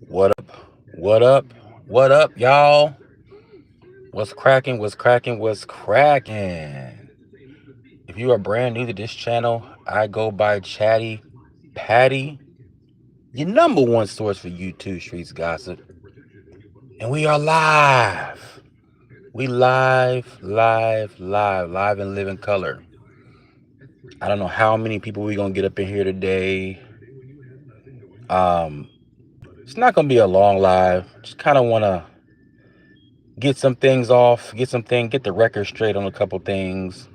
What up? What up? What up, y'all? What's cracking? What's cracking? What's cracking? If you are brand new to this channel, I go by Chatty Patty, your number one source for YouTube streets gossip. And we are live. We live and live in color. I don't know how many people we gonna get up in here today. Um, it's not gonna be a long live. Just kind of wanna get some things off, get the record straight on a couple things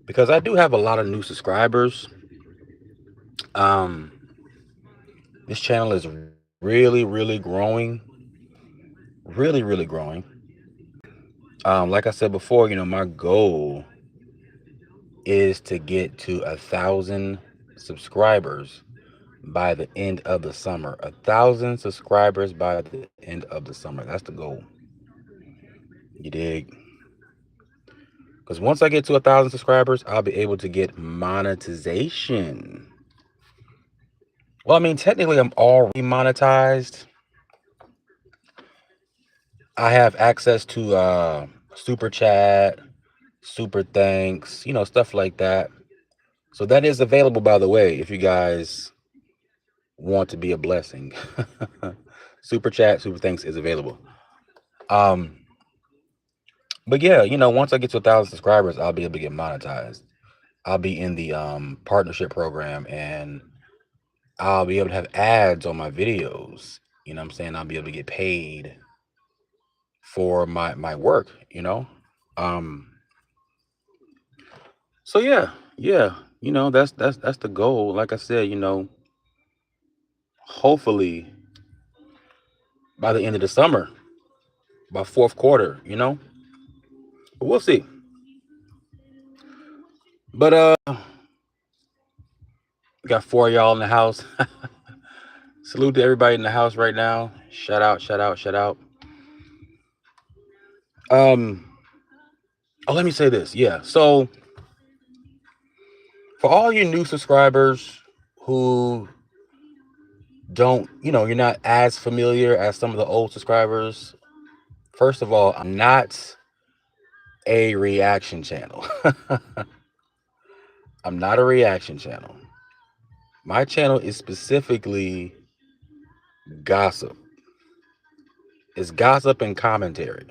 because I do have a lot of new subscribers. Um, this channel is really growing, really growing. Like I said before, my goal is to get to 1,000 subscribers by the end of the summer. 1,000 subscribers by the end of the summer. That's the goal. You dig? Because once I get to 1,000 subscribers, I'll be able to get monetization. Well, I mean, technically, I'm already monetized. I have access to super chat, super thanks, stuff like that. So that is available, by the way, if you guys want to be a blessing. Super chat, super thanks is available. Um, but yeah, once I get to 1,000 subscribers, I'll be able to get monetized. I'll be in the partnership program, and I'll be able to have ads on my videos. You know what I'm saying? I'll be able to get paid for my work, Um so yeah, that's the goal. Like I said, hopefully by the end of the summer, by fourth quarter, But we'll see. But we got four of y'all in the house. Salute to everybody in the house right now. Shout out, shout out, shout out. Um oh, let me say this. Yeah. So for all you new subscribers who don't, you're not as familiar as some of the old subscribers. First of all, I'm not a reaction channel. I'm not a reaction channel. My channel is specifically gossip. It's gossip and commentary.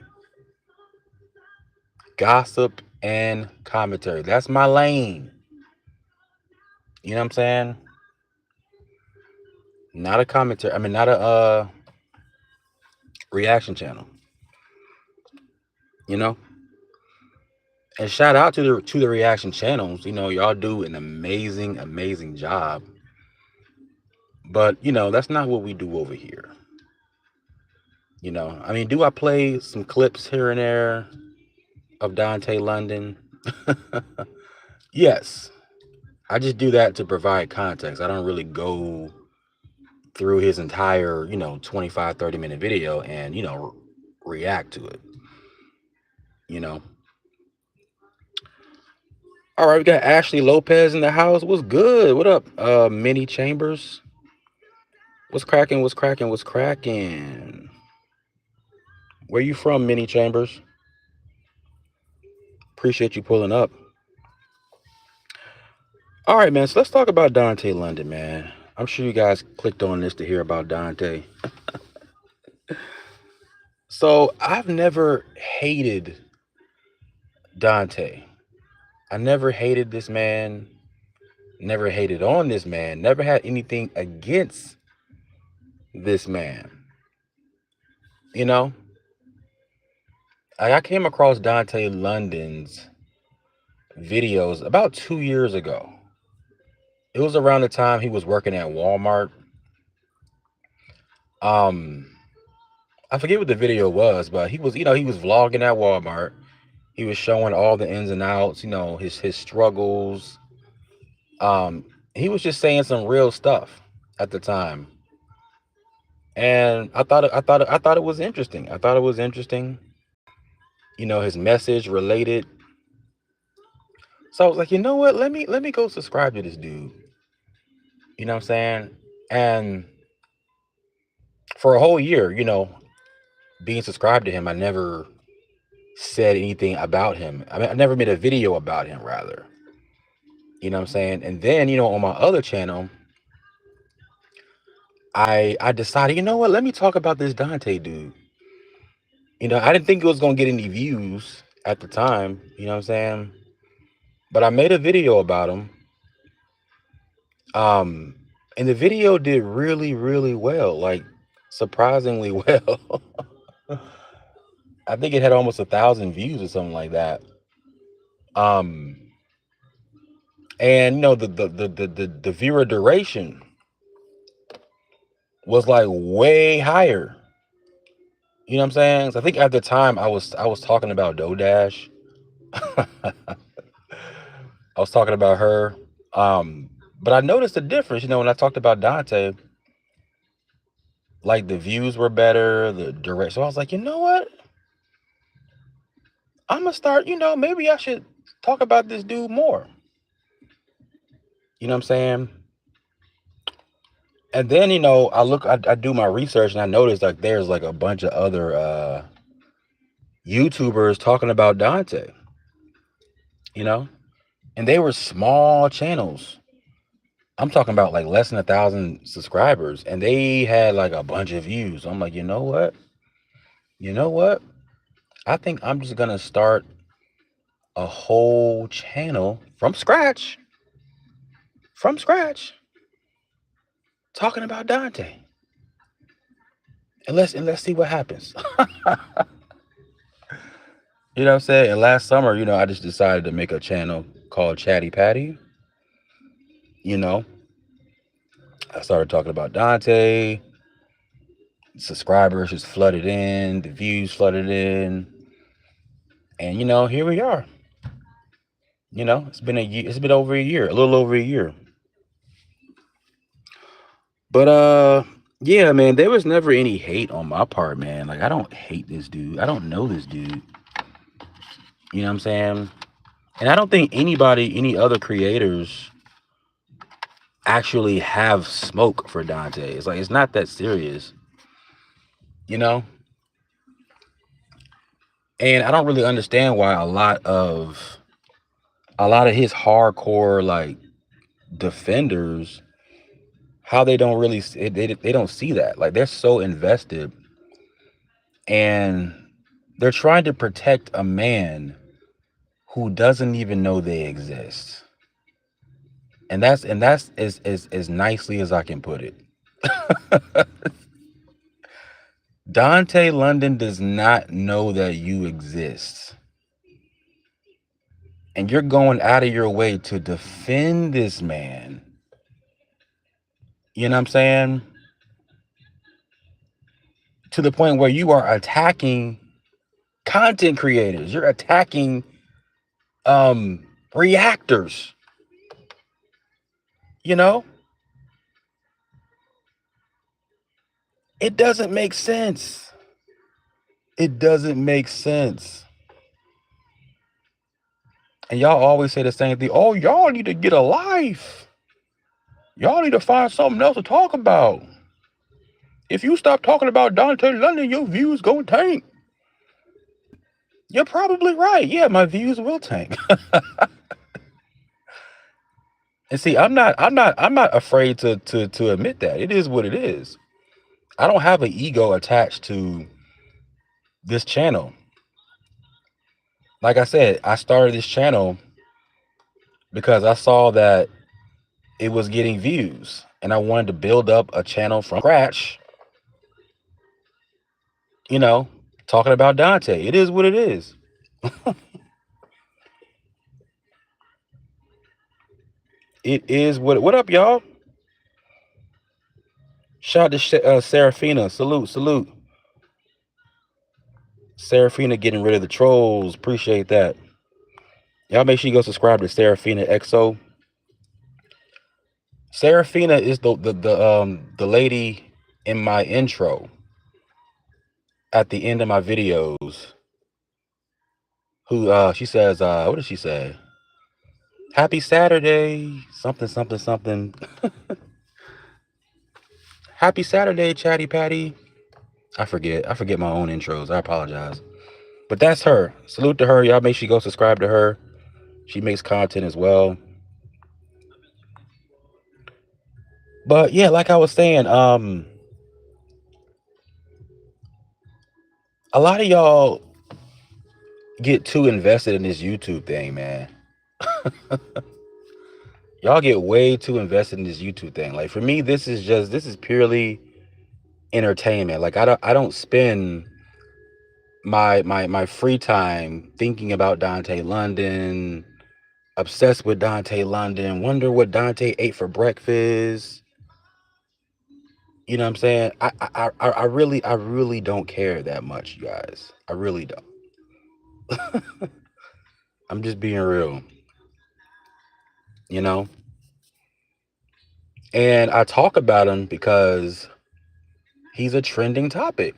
Gossip and commentary. That's my lane. You know what I'm saying? Not a commentary. I mean, not a reaction channel. You know? And shout out to the reaction channels. Y'all do an amazing job. But, that's not what we do over here. I mean, do I play some clips here and there of Dante London? Yes. I just do that to provide context. I don't really go through his entire, 25, 30-minute video and, react to it. You know. All right, we got Ashley Lopez in the house. What's good? What up, Minnie Chambers? What's cracking? What's cracking? What's cracking? Where you from, Minnie Chambers? Appreciate you pulling up. All right, man. So let's talk about Dante London, man. I'm sure you guys clicked on this to hear about Dante. So I've never hated Dante. I never hated this man. Never hated on this man. Never had anything against this man. You know, I came across Dante London's videos about 2 years ago. It was around the time he was working at Walmart. Um, I forget what the video was, but he was vlogging at Walmart. He was showing all the ins and outs, his struggles. Um, he was just saying some real stuff at the time, and I thought it was interesting. I thought it was interesting. His message related. So I was like, you know what? Let me go subscribe to this dude. You know what I'm saying? And for a whole year, being subscribed to him, I never said anything about him. I mean, I never made a video about him, rather. You know what I'm saying? And then, on my other channel, I decided, you know what? Let me talk about this Dante dude. I didn't think it was gonna get any views at the time. You know what I'm saying? But I made a video about him. Um, and the video did really, really well. Like surprisingly well. I think it had almost 1,000 views or something like that. Um, and the viewer duration was like way higher. You know what I'm saying? So I think at the time I was talking about Dodash. I was talking about her. But I noticed a difference, when I talked about Dante, like the views were better, the direct. So I was like, you know what? I'm gonna start, maybe I should talk about this dude more. You know what I'm saying? And then, I do my research and I noticed like there's like a bunch of other YouTubers talking about Dante, you know, and they were small channels. I'm talking about like less than 1,000 subscribers, and they had like a bunch of views. I'm like, you know what? You know what? I think I'm just gonna start a whole channel from scratch, talking about Dante, and let's see what happens. You know what I'm saying? And last summer, I just decided to make a channel called Chatty Patty. You know, I started talking about Dante. Subscribers just flooded in, the views flooded in, and here we are. It's been a year. It's been over a year, a little over a year. But yeah, man, there was never any hate on my part, man. Like I don't hate this dude. I don't know this dude. You know what I'm saying? And I don't think any other creators actually have smoke for Dante. It's like it's not that serious, you know? And I don't really understand why a lot of his hardcore like defenders, how they don't really they don't see that. Like they're so invested, and they're trying to protect a man who doesn't even know they exist. And that's as nicely as I can put it. Dante London does not know that you exist. And you're going out of your way to defend this man. You know what I'm saying? To the point where you are attacking content creators. You're attacking reactors. You know? It doesn't make sense. It doesn't make sense. And y'all always say the same thing. Oh, y'all need to get a life. Y'all need to find something else to talk about. If you stop talking about Dante London, your views gonna tank. You're probably right. Yeah, my views will tank. And see, I'm not afraid to admit that. It is what it is. I don't have an ego attached to this channel. Like I said, I started this channel because I saw that it was getting views, and I wanted to build up a channel from scratch, you know, talking about Dante. It is what it is. It is what up, y'all? Shout out to Serafina. Salute, salute. Serafina getting rid of the trolls. Appreciate that. Y'all make sure you go subscribe to Serafina XO. Serafina is the lady in my intro at the end of my videos. Who she says, what does she say? Happy Saturday, something, something, something. Happy Saturday, Chatty Patty. I forget my own intros. I apologize. But that's her. Salute to her. Y'all make sure you go subscribe to her. She makes content as well. But yeah, like I was saying, a lot of y'all get too invested in this YouTube thing, man. Y'all get way too invested in this YouTube thing. Like for me, this is purely entertainment. Like I don't spend my free time thinking about Dante London, obsessed with Dante London, wonder what Dante ate for breakfast. You know what I'm saying? I really don't care that much, you guys. I really don't. I'm just being real, you know? And I talk about him because he's a trending topic,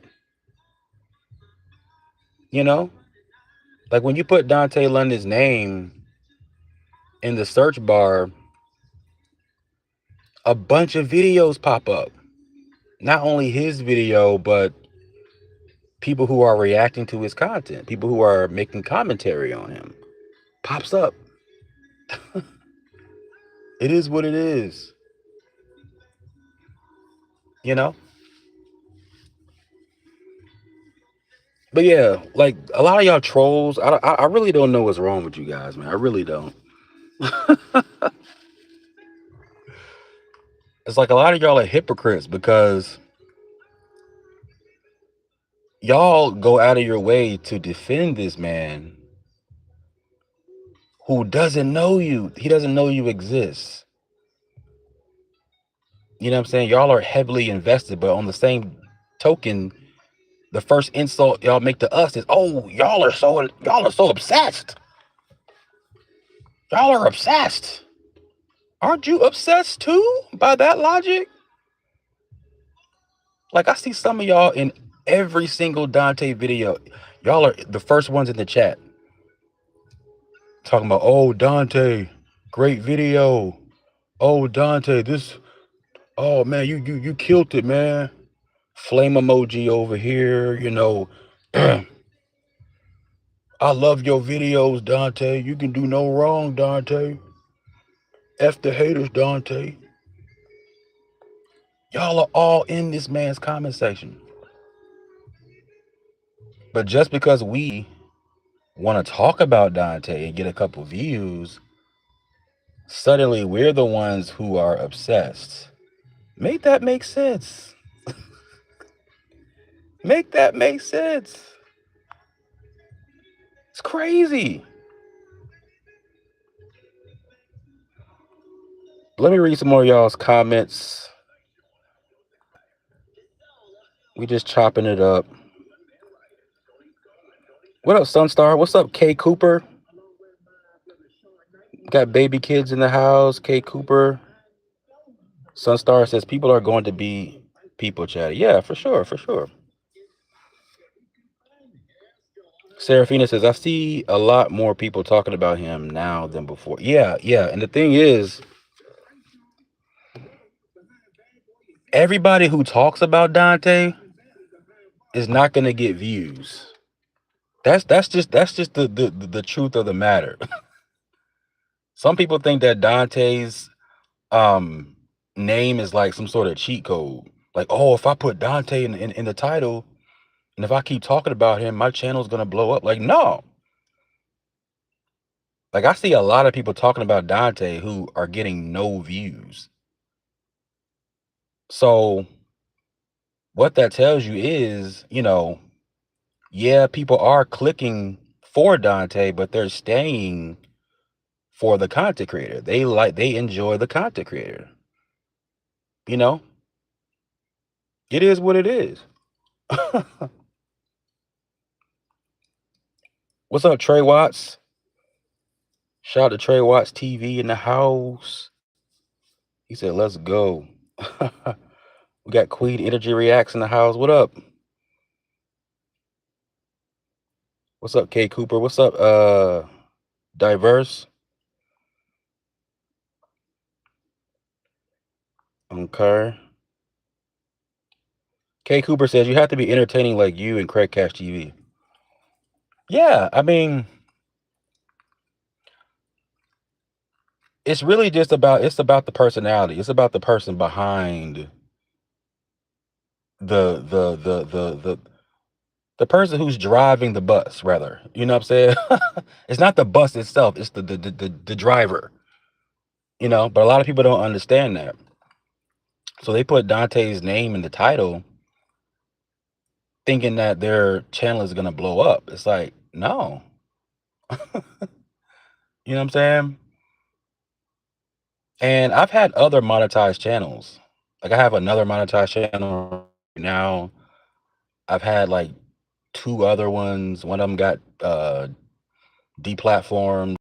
you know? Like when you put Dante London's name in the search bar, a bunch of videos pop up. Not only his video, but people who are reacting to his content, people who are making commentary on him. Pops up. It is what it is, you know? But yeah, like a lot of y'all trolls, I really don't know what's wrong with you guys, man. I really don't. It's like a lot of y'all are hypocrites because y'all go out of your way to defend this man who doesn't know you. He doesn't know you exist. You know what I'm saying? Y'all are heavily invested, but on the same token, the first insult y'all make to us is, "Oh, y'all are so obsessed. Y'all are obsessed. Aren't you obsessed too?" By that logic, like I see some of y'all in every single Dante video. Y'all are the first ones in the chat talking about, "Oh, Dante, great video. Oh, Dante, this. Oh man, you killed it, man. Flame emoji over here. I love your videos, Dante. You can do no wrong, Dante. F the haters, Dante." Y'all are all in this man's comment section. But just because we want to talk about Dante and get a couple views, suddenly we're the ones who are obsessed. Make that make sense. Make that make sense. It's crazy. Let me read some more of y'all's comments. We just chopping it up. What up, Sunstar? What's up, K Cooper? Got baby kids in the house. K Cooper. Sunstar says people are going to be people chatty. Yeah, for sure, for sure. Serafina says, I see a lot more people talking about him now than before. Yeah, yeah. And the thing is, everybody who talks about Dante is not gonna get views. That's just the truth of the matter. Some people think that Dante's um name is like some sort of cheat code. Like, oh, if I put Dante in the title and if I keep talking about him, my channel's gonna blow up. Like, no. Like I see a lot of people talking about Dante who are getting no views. So what that tells you is, yeah, people are clicking for Dante, but they're staying for the content creator. They enjoy the content creator. You know, it is what it is. What's up, Trey Watts? Shout out to Trey Watts TV in the house. He said, "Let's go." We got Queen Energy Reacts in the house. What up? What's up, K Cooper? What's up, Diverse? Okay. K Cooper says you have to be entertaining like you and Craig Cash TV. Yeah, I mean, it's really just about it's about the personality. It's about the person behind the the person who's driving the bus, rather. You know what I'm saying? It's not the bus itself, it's the driver, but a lot of people don't understand that. So they put Dante's name in the title thinking that their channel is gonna blow up. It's like, no. You know what I'm saying? And I've had other monetized channels. Like I have another monetized channel now. I've had like two other ones. One of them got deplatformed.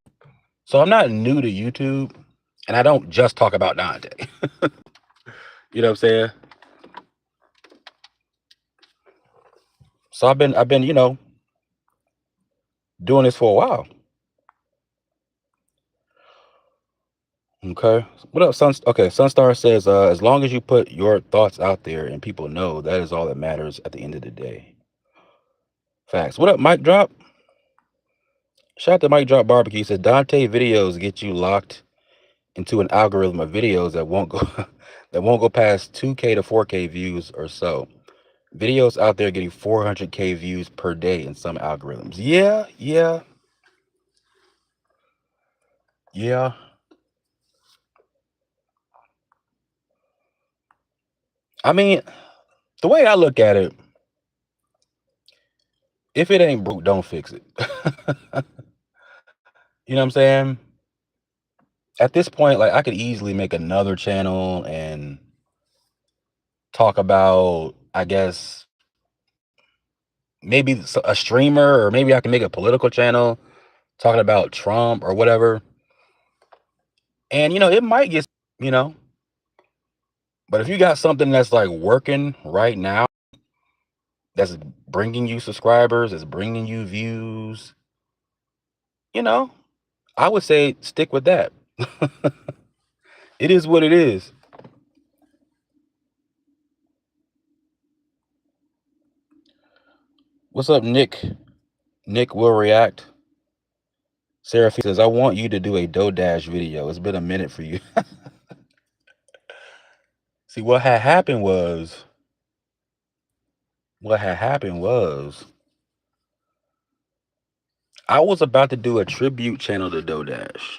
So I'm not new to YouTube, and I don't just talk about Dante. You know what I'm saying? So I've been doing this for a while. Okay. What up, Sun? Okay, Sunstar says, as long as you put your thoughts out there and people know, that is all that matters at the end of the day. Facts. What up, Mike Drop? Shout out to Mike Drop Barbecue. He said Dante videos get you locked into an algorithm of videos that won't go that won't go past 2K to 4K views or so. Videos out there getting 400K views per day in some algorithms. Yeah, yeah, yeah. I mean, the way I look at it, if it ain't broke, don't fix it. You know what I'm saying? At this point, like I could easily make another channel and talk about, I guess, maybe a streamer, or maybe I can make a political channel talking about Trump or whatever. And it might get, you know, but if you got something that's like working right now, that's bringing you subscribers, that's bringing you views, you know, I would say stick with that. It is what it is. What's up, Nick? Nick will react. Seraphine says, I want you to do a DoDash video. It's been a minute for you. See, what had happened was, I was about to do a tribute channel to DoDash.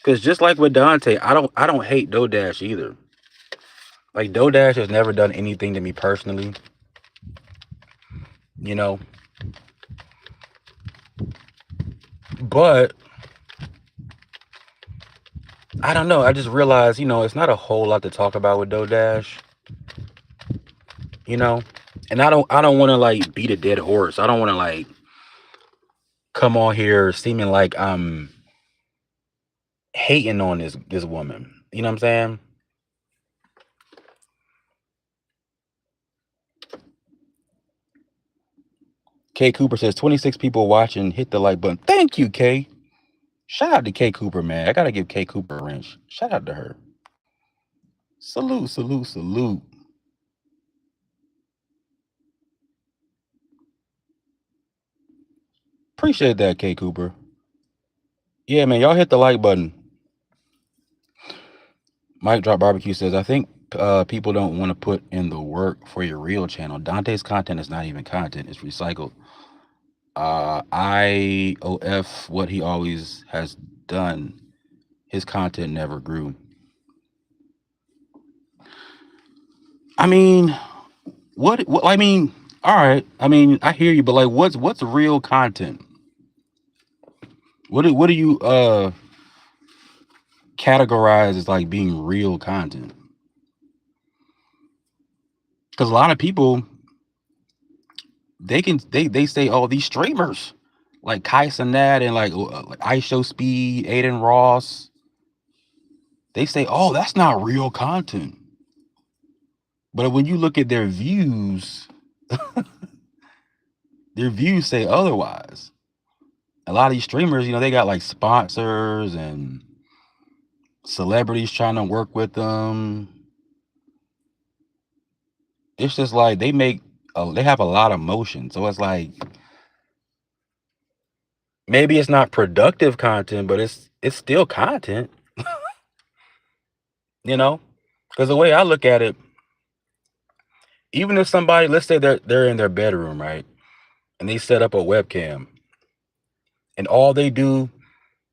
Cause just like with Dante, I don't hate DoDash either. Like DoDash has never done anything to me personally, you know. But I don't know. I just realized, it's not a whole lot to talk about with DoDash, you know. And I don't want to like beat a dead horse. I don't want to like come on here seeming like I'm hating on this woman. You know what I'm saying? K Cooper says 26 people watching. Hit the like button. Thank you, K. Shout out to K Cooper, man. I gotta give K Cooper a wrench. Shout out to her. Salute, salute, salute. Appreciate that, K Cooper. Yeah, man. Y'all hit the like button. Mike Drop Barbecue says, I think people don't want to put in the work for your real channel. Dante's content is not even content, it's recycled. IOF, what he always has done, his content never grew. I mean, what I mean, all right. I mean, I hear you, but like what's real content? What do you categorize as like being real content? Because a lot of people they say, oh, these streamers like Kai Cenat and like Ice Show Speed, Aiden Ross, they say, oh, that's not real content. But when you look at their views, their views say otherwise. A lot of these streamers, they got like sponsors and celebrities trying to work with them. it's just like they have a lot of motion. So it's like maybe it's not productive content, but it's still content, you know? Because the way I look at it, even if somebody, let's say they're in their bedroom, right? And they set up a webcam and all they do,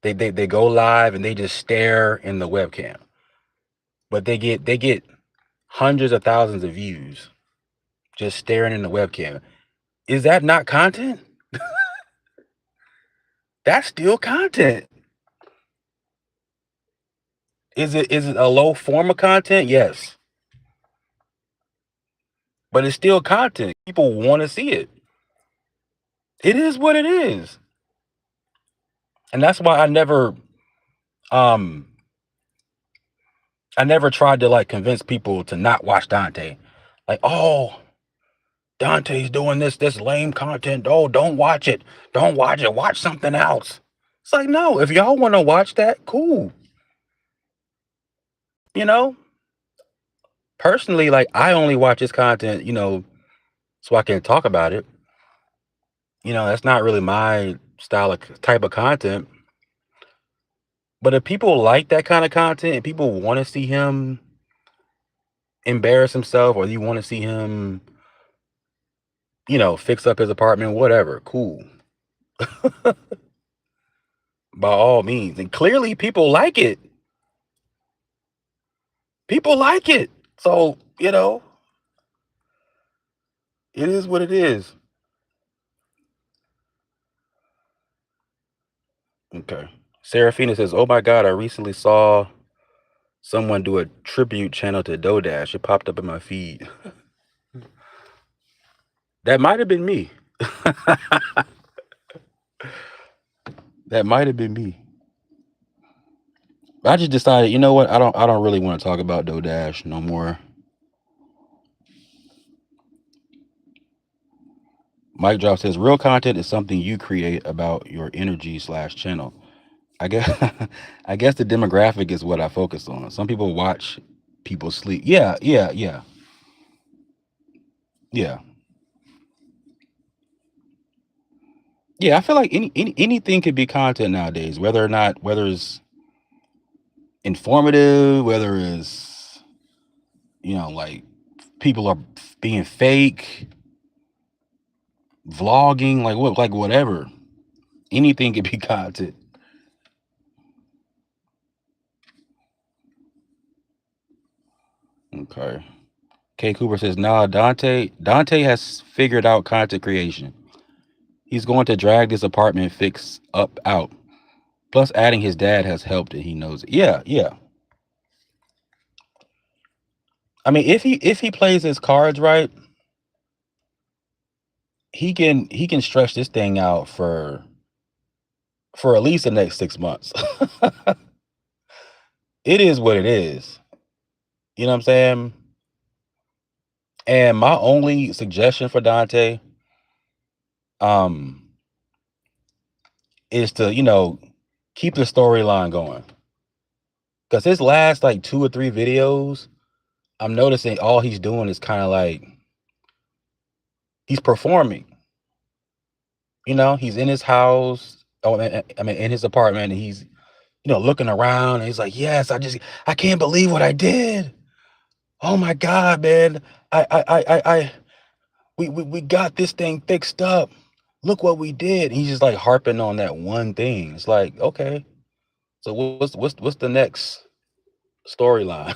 they go live and they just stare in the webcam. But they get hundreds of thousands of views just staring in the webcam. Is that not content? That's still content. Is it a low form of content? Yes. But it's still content. People want to see it. It is what it is. And that's why um I never tried to like convince people to not watch Dante. Like, oh, Dante's doing this lame content. Oh, don't watch it. Don't watch it. Watch something else. It's like, no, if y'all want to watch that, cool. You know? Personally, like I only watch his content, so I can talk about it. That's not really my style of type of content. But if people like that kind of content and people want to see him embarrass himself or you want to see him, fix up his apartment, whatever, cool. By all means. And clearly people like it. People like it. So, it is what it is. Okay. Serafina says, "Oh my God, I recently saw someone do a tribute channel to Dodash. It popped up in my feed." That might have been me. That might have been me. I just decided, you know what? I don't really want to talk about Dodash no more. Mike Drop says, "Real content is something you create about your energy/channel." I guess I guess the demographic is what I focus on. Some people watch people sleep. Yeah, yeah, yeah. Yeah. Yeah, I feel like anything could be content nowadays, whether it's informative, whether it's like people are being fake, vlogging, like whatever. Anything could be content. Okay. K Cooper says, "Nah, Dante has figured out content creation. He's going to drag this apartment fix up out. Plus, adding his dad has helped, and he knows it." Yeah, yeah. I mean, if he plays his cards right, he can stretch this thing out for at least the next 6 months. It is what it is. You know what I'm saying? And my only suggestion for Dante, um, is to keep the storyline going. Because his last like 2 or 3 videos, I'm noticing all he's doing is kind of like he's performing. He's in his house. Oh, I mean, in his apartment, and he's looking around, and he's like, "Yes, I can't believe what I did. Oh my God, man! We got this thing fixed up. Look what we did." And he's just like harping on that one thing. It's like, okay, so what's the next storyline?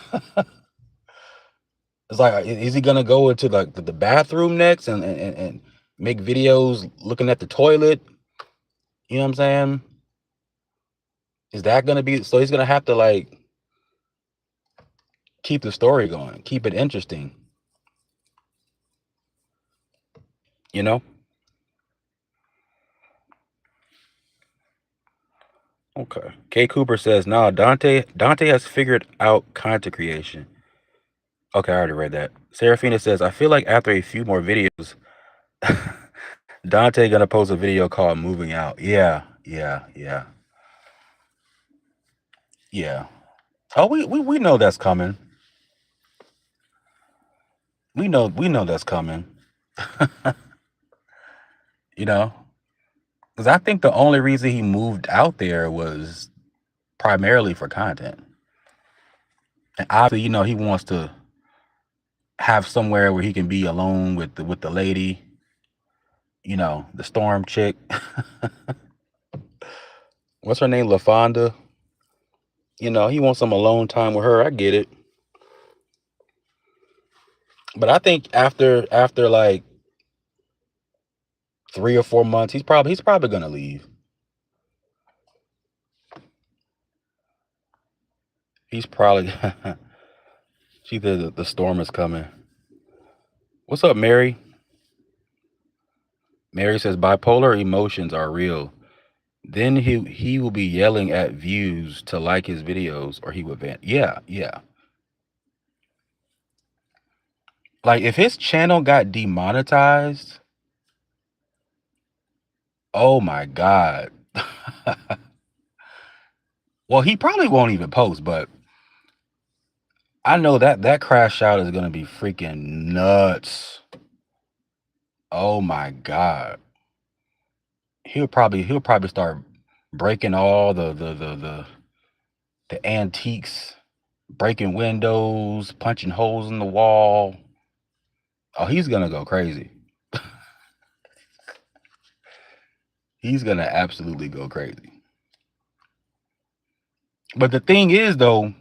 It's like, is he gonna go into like the bathroom next and make videos looking at the toilet? You know what I'm saying? Is that gonna be so? He's gonna have to like keep the story going, keep it interesting. You know? Okay. K Cooper says, "No, Dante has figured out content creation." Okay, I already read that. Serafina says, "I feel like after a few more videos, Dante gonna post a video called Moving Out." Yeah, yeah, yeah, yeah. Oh, we know that's coming. We know that's coming. You know, because I think the only reason he moved out there was primarily for content. And obviously, he wants to have somewhere where he can be alone with the lady, the storm chick. What's her name? LaFonda. He wants some alone time with her. I get it. But I think after like 3 or 4 months, he's probably gonna leave. He's probably she the storm is coming. What's up, Mary? Mary says bipolar emotions are real. Then he will be yelling at views to like his videos or he would vent. Yeah, yeah. Like if his channel got demonetized, oh my God. Well, he probably won't even post, but I know that crash out is gonna be freaking nuts. Oh my God. He'll probably start breaking all the antiques, breaking windows, punching holes in the wall. Oh, he's gonna go crazy. He's gonna absolutely go crazy. But the thing is though,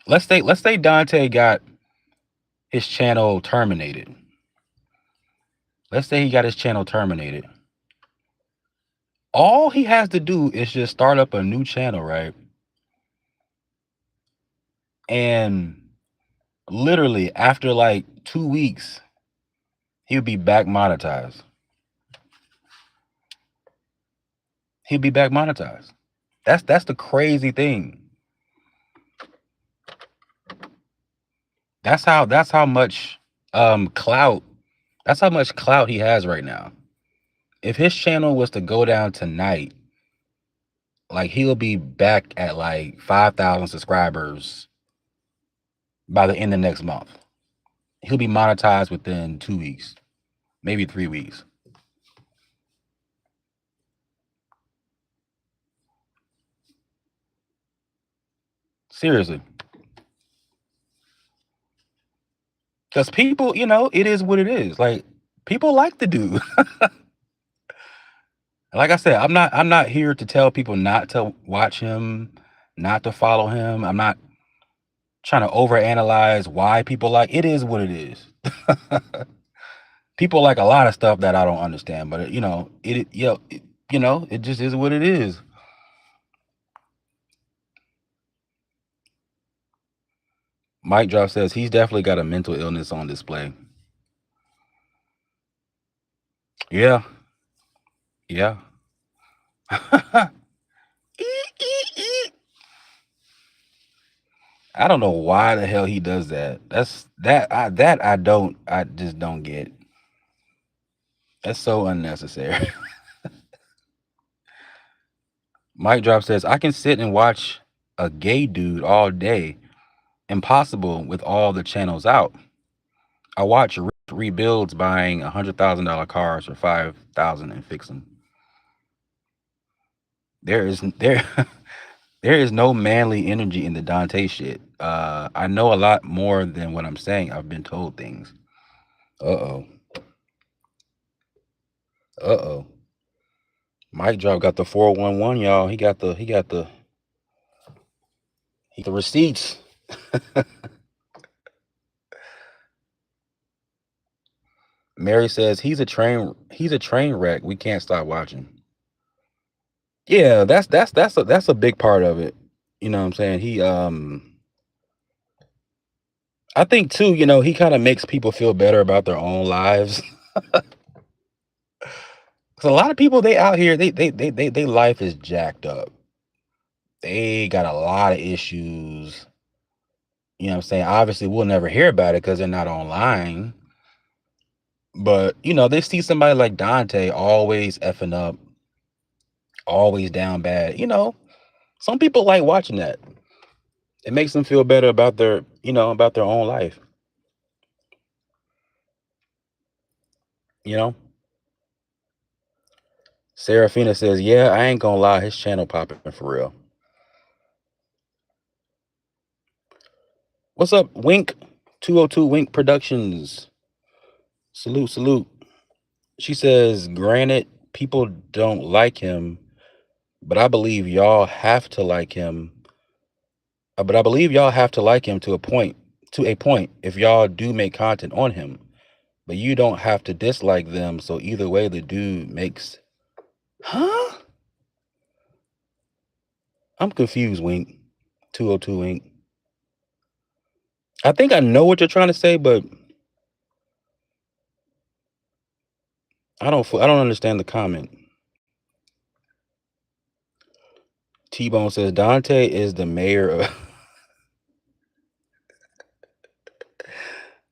let's say Dante got his channel terminated. Let's say he got his channel terminated. All he has to do is just start up a new channel, right? And literally after like 2 weeks, he'll be back monetized. He'll be back monetized. That's the crazy thing. That's how much clout. That's how much clout he has right now. If his channel was to go down tonight, like he'll be back at like 5,000 subscribers by the end of next month. He'll be monetized within 2 weeks, maybe 3 weeks. Seriously. Because people, it is what it is. Like people like the dude. Like I said, I'm not here to tell people not to watch him, not to follow him. I'm not trying to overanalyze why people like it is what it is. People like a lot of stuff that I don't understand, but it just is what it is. Mike Drop says he's definitely got a mental illness on display. Yeah, yeah. I don't know why the hell he does that. I just don't get. That's so unnecessary. Mike Drop says I can sit and watch a gay dude all day. Impossible with all the channels out. I watch rebuilds buying $100,000 cars for 5,000 and fix them. There is there there is no manly energy in the Dante shit. I know a lot more than what I'm saying. I've been told things. Uh-oh. Uh-oh. Mike Drop got the 411, y'all. He got the receipts. Mary says he's a train wreck. We can't stop watching. Yeah, that's a big part of it. You know what I'm saying? I think too, he kind of makes people feel better about their own lives. 'Cause a lot of people they out here, they life is jacked up. They got a lot of issues. You know what I'm saying? Obviously, we'll never hear about it because they're not online. But they see somebody like Dante always effing up, always down bad. Some people like watching that. It makes them feel better about their own life. You know, Serafina says, "Yeah, I ain't gonna lie, his channel popping for real." What's up, Wink? 202 Wink Productions. Salute, salute. She says, "Granted, people don't like him, but I believe y'all have to like him. But I believe y'all have to like him to a point. To a point, if y'all do make content on him, but you don't have to dislike them. So either way, the dude makes." Huh? I'm confused, Wink. 202 Wink. I think I know what you're trying to say, but I don't understand the comment. T-Bone says Dante is the mayor of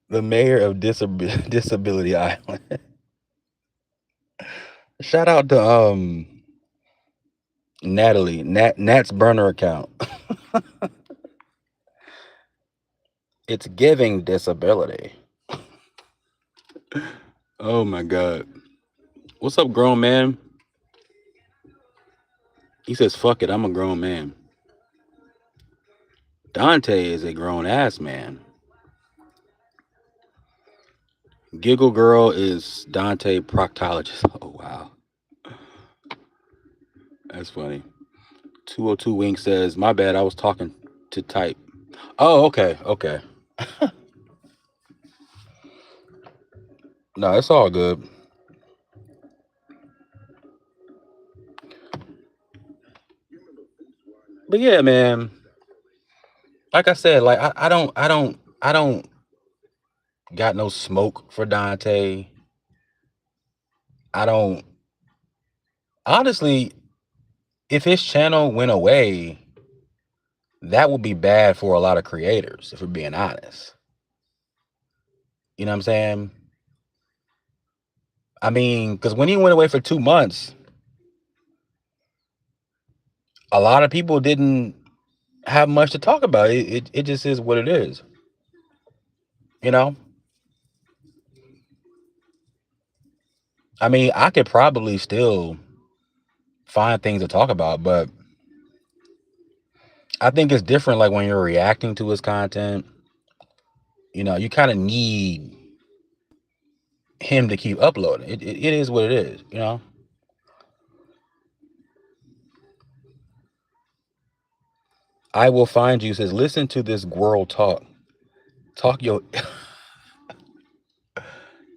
the mayor of Disability Island. Shout out to Natalie, Nat's burner account. It's giving disability. Oh my god. What's up, grown man? He says, "Fuck it, I'm a grown man." Dante is a grown ass man. Giggle Girl is Dante proctologist. Oh wow, that's funny. 202 Wink says, "My bad, I was talking to type." Oh, okay, okay. No, it's all good. But yeah, man. Like I said, like I don't got no smoke for Dante. I don't honestly, if his channel went away, that would be bad for a lot of creators, if we're being honest. You know what I'm saying? I mean, because when he went away for 2 months, a lot of people didn't have much to talk about. It just is what it is. You know? I mean, I could probably still find things to talk about, but I think it's different like when you're reacting to his content. You know, you kind of need him to keep uploading. It is what it is, you know? I will find you says, "Listen to this girl talk. Talk your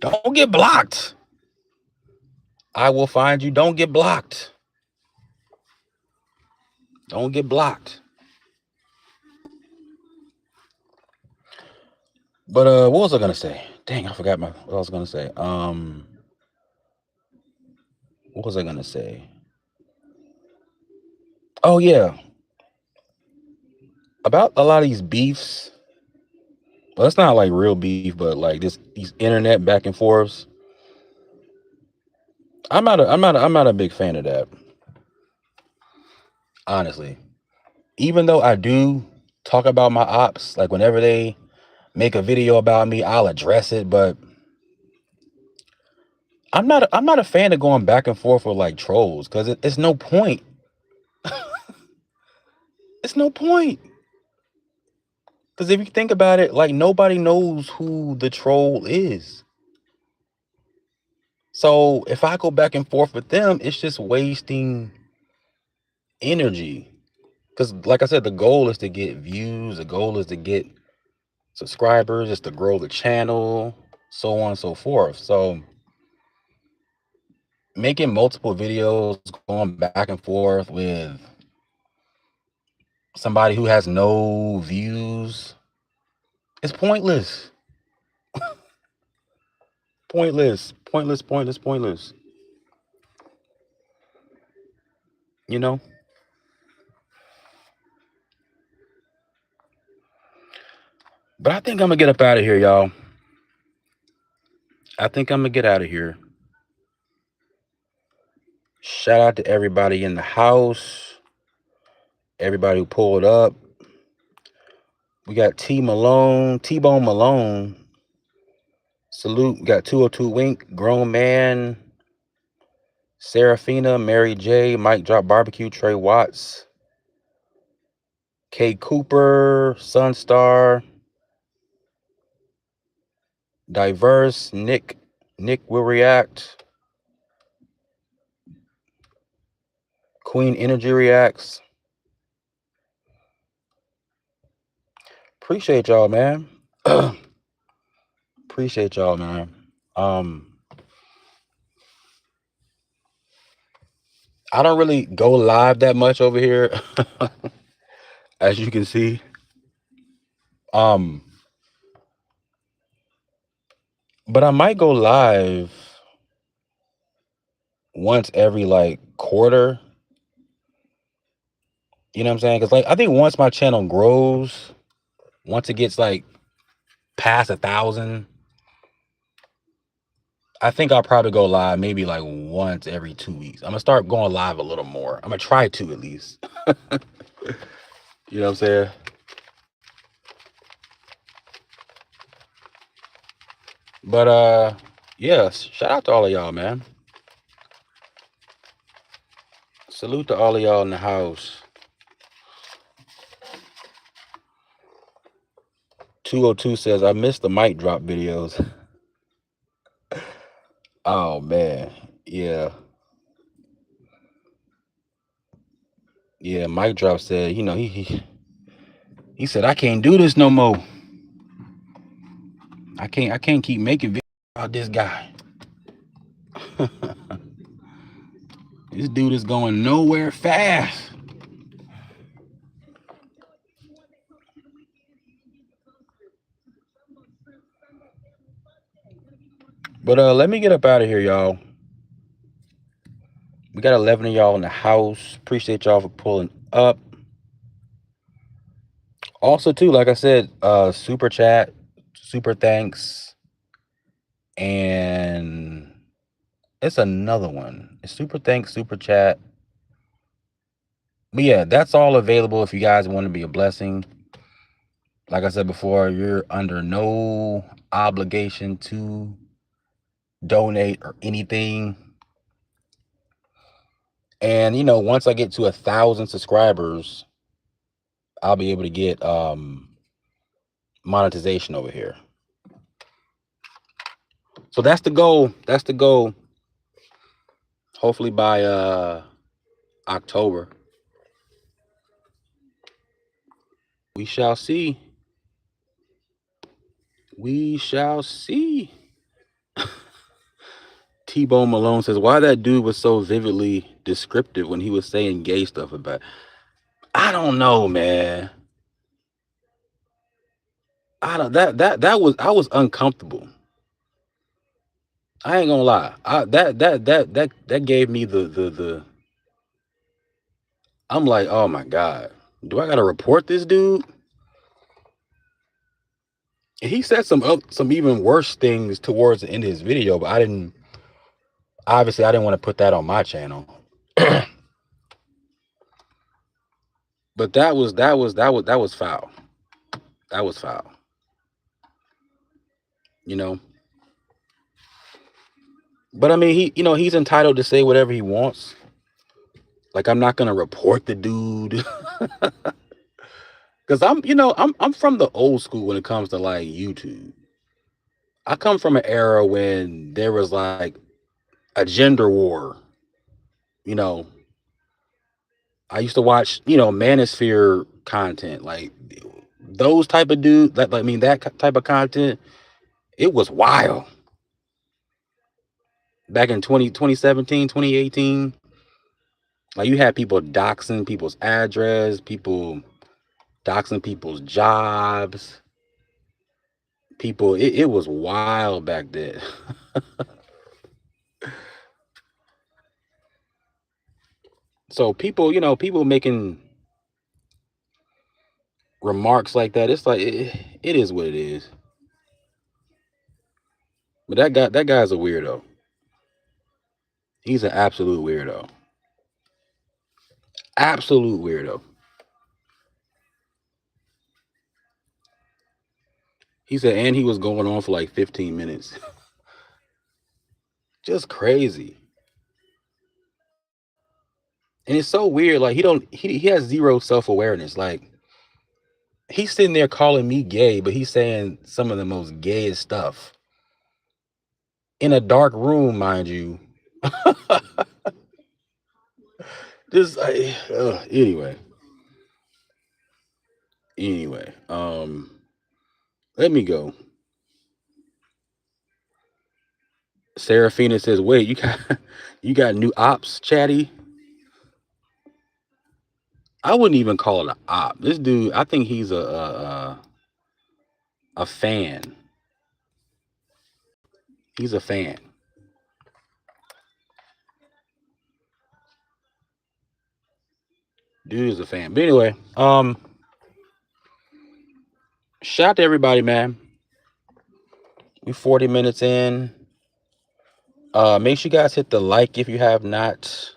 don't get blocked. I will find you. Don't get blocked. Don't get blocked." But what was I gonna say? Dang, I forgot what I was gonna say. What was I gonna say? Oh yeah, about a lot of these beefs. Well, it's not like real beef, but like these internet back and forths. I'm not a big fan of that. Honestly, even though I do talk about my ops, like whenever they make a video about me, I'll address it. But I'm not a fan of going back and forth with like trolls because it's no point. It's no point. Because if you think about it, like nobody knows who the troll is. So if I go back and forth with them, it's just wasting energy. Because like I said, the goal is to get views, the goal is to get subscribers, is to grow the channel, so on and so forth. So making multiple videos going back and forth with somebody who has no views, it's pointless. Pointless. Pointless, pointless, pointless. You know? But I think I'm gonna get up out of here, y'all. I think I'm gonna get out of here. Shout out to everybody in the house, everybody who pulled up. We got T Bone Malone. Salute. Got 202 Wink, Grown Man, Serafina, Mary J, Mike Drop Barbecue, Trey Watts, K Cooper, Sunstar, Diverse, Nick will react, Queen Energy reacts. Appreciate y'all, man. Appreciate y'all, man. I don't really go live that much over here, as you can see. Um, but I might go live once every like quarter. You know what I'm saying? Because like I think once my channel grows, once it gets like past 1,000, I think I'll probably go live maybe like once every 2 weeks. I'm gonna start going live a little more. I'm gonna try to at least. You know what I'm saying? But yeah, shout out to all of y'all, man. Salute to all of y'all in the house. 202 says I missed the mic drop videos. Oh man, yeah. Yeah, mic drop said, you know, he said I can't do this no more. I can't keep making videos about this guy. This dude is going nowhere fast. But let me get up out of here, y'all. We got 11 of y'all in the house. Appreciate y'all for pulling up. Also, too, like I said, super chat, super thanks, and it's another one. It's super thanks, super chat. But yeah, that's all available if you guys want to be a blessing. Like I said before, you're under no obligation to donate or anything. And you know, once I get to 1,000 subscribers, I'll be able to get monetization over here. So that's the goal. That's the goal. Hopefully by October. We shall see. We shall see. T-Bone Malone says, why that dude was so vividly descriptive when he was saying gay stuff about. I don't know, man. I don't I was uncomfortable. I ain't gonna lie. That gave me the I'm like, oh my God. Do I gotta report this dude? He said some even worse things towards the end of his video, but I didn't want to put that on my channel. But that was foul. That was foul. You know. But I mean, he's entitled to say whatever he wants. Like I'm not gonna report the dude. Cause I'm from the old school when it comes to like YouTube. I come from an era when there was like a gender war. You know, I used to watch, manosphere content, like those type of dudes, that I mean that type of content, it was wild. Back in 2017, 2018, like you had people doxing people's address, people doxing people's jobs. People, it was wild back then. So people making remarks like that, it's like it is what it is. But that guy's a weirdo. He's an absolute weirdo. Absolute weirdo. He said, and he was going on for like 15 minutes. Just crazy. And it's so weird. Like he has zero self-awareness. Like he's sitting there calling me gay, but he's saying some of the most gayest stuff in a dark room, mind you. Just anyway. Anyway, let me go. Serafina says, "Wait, you got you got new ops, Chatty?" I wouldn't even call it an op. This dude, I think he's a fan. He's a fan. Dude is a fan. But anyway, shout out to everybody, man. We 40 minutes in. Make sure you guys hit the like if you have not.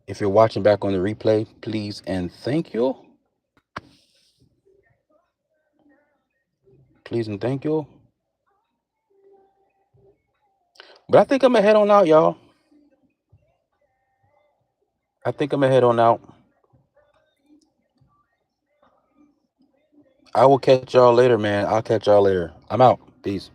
If you're watching back on the replay, please and thank you. Please and thank you. But I think I'm gonna head on out, y'all. I think I'm gonna head on out. I will catch y'all later, man. I'll catch y'all later. I'm out. Peace.